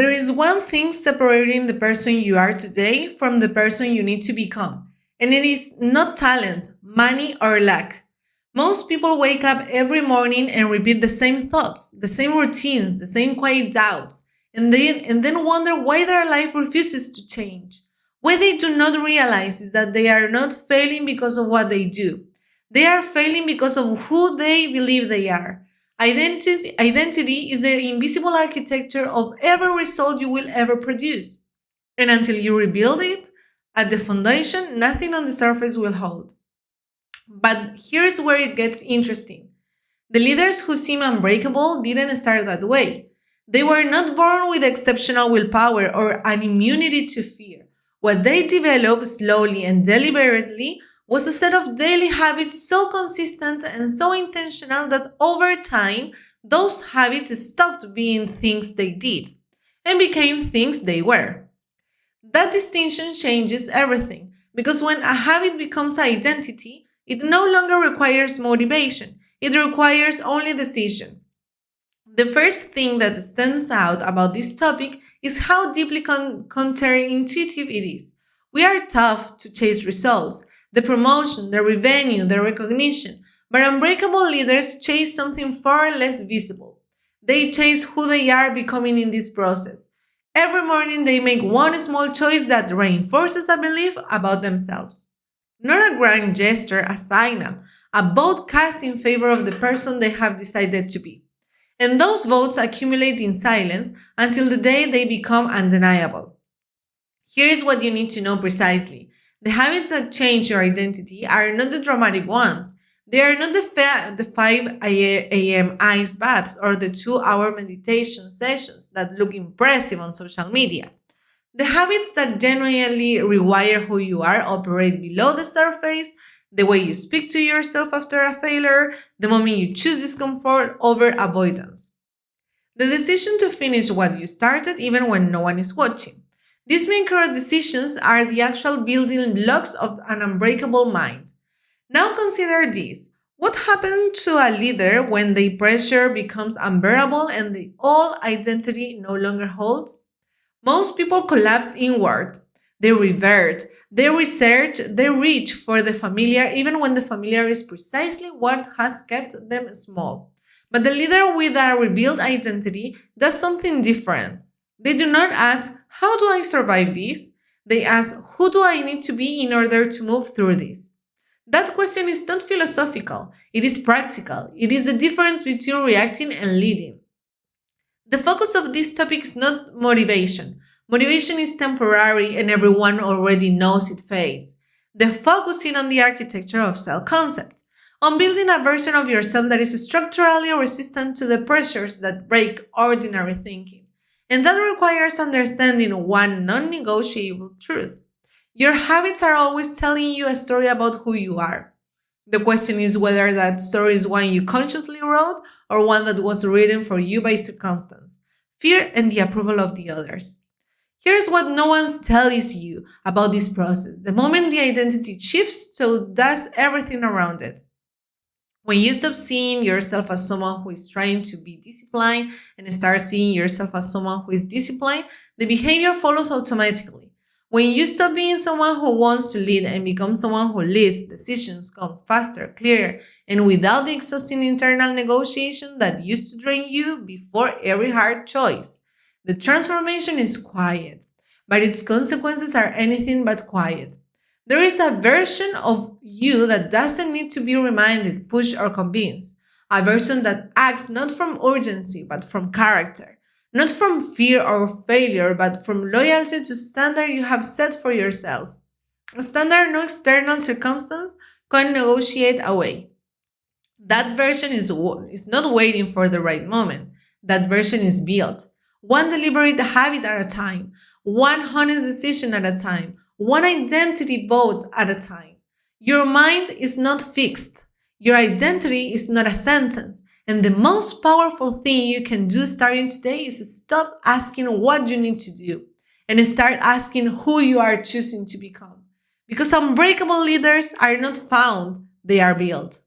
There is one thing separating the person you are today from the person you need to become, and it is not talent, money, or luck. Most people wake up every morning and repeat the same thoughts, the same routines, the same quiet doubts, and then wonder why their life refuses to change. What they do not realize is that they are not failing because of what they do. They are failing because of who they believe they are. Identity is the invisible architecture of every result you will ever produce. And until you rebuild it at the foundation, nothing on the surface will hold. But here's where it gets interesting. The leaders who seem unbreakable didn't start that way. They were not born with exceptional willpower or an immunity to fear. What they developed slowly and deliberately was a set of daily habits so consistent and so intentional that over time, those habits stopped being things they did and became things they were. That distinction changes everything because when a habit becomes identity, it no longer requires motivation, it requires only decision. The first thing that stands out about this topic is how deeply counterintuitive it is. We are tough to chase results, the promotion, the revenue, the recognition, but unbreakable leaders chase something far less visible. They chase who they are becoming in this process. Every morning they make one small choice that reinforces a belief about themselves. Not a grand gesture, a signal, a vote cast in favor of the person they have decided to be. And those votes accumulate in silence until the day they become undeniable. Here's what you need to know precisely. The habits that change your identity are not the dramatic ones. They are not the 5 a.m. ice baths or the 2-hour meditation sessions that look impressive on social media. The habits that genuinely rewire who you are operate below the surface, the way you speak to yourself after a failure, the moment you choose discomfort over avoidance. The decision to finish what you started even when no one is watching. These micro decisions are the actual building blocks of an unbreakable mind. Now consider this. What happens to a leader when the pressure becomes unbearable and the all identity no longer holds? Most people collapse inward. They revert, they research, they reach for the familiar, even when the familiar is precisely what has kept them small. But the leader with a rebuilt identity does something different. They do not ask, how do I survive this? They ask, who do I need to be in order to move through this? That question is not philosophical, it is practical. It is the difference between reacting and leading. The focus of this topic is not motivation. Motivation is temporary and everyone already knows it fades. The focus is on the architecture of self-concept, on building a version of yourself that is structurally resistant to the pressures that break ordinary thinking. And that requires understanding one non-negotiable truth. Your habits are always telling you a story about who you are. The question is whether that story is one you consciously wrote or one that was written for you by circumstance, fear, and the approval of the others. Here's what no one tells you about this process. The moment the identity shifts, so does everything around it. When you stop seeing yourself as someone who is trying to be disciplined and start seeing yourself as someone who is disciplined, the behavior follows automatically. When you stop being someone who wants to lead and become someone who leads, decisions come faster, clearer, and without the exhausting internal negotiation that used to drain you before every hard choice. The transformation is quiet, but its consequences are anything but quiet. There is a version of you that doesn't need to be reminded, pushed, or convinced. A version that acts not from urgency, but from character. Not from fear or failure, but from loyalty to standard you have set for yourself. A standard no external circumstance can negotiate away. That version is not waiting for the right moment. That version is built. One deliberate habit at a time. One honest decision at a time. One identity vote at a time. Your mind is not fixed. Your identity is not a sentence. And the most powerful thing you can do starting today is stop asking what you need to do and start asking who you are choosing to become. Because unbreakable leaders are not found, they are built.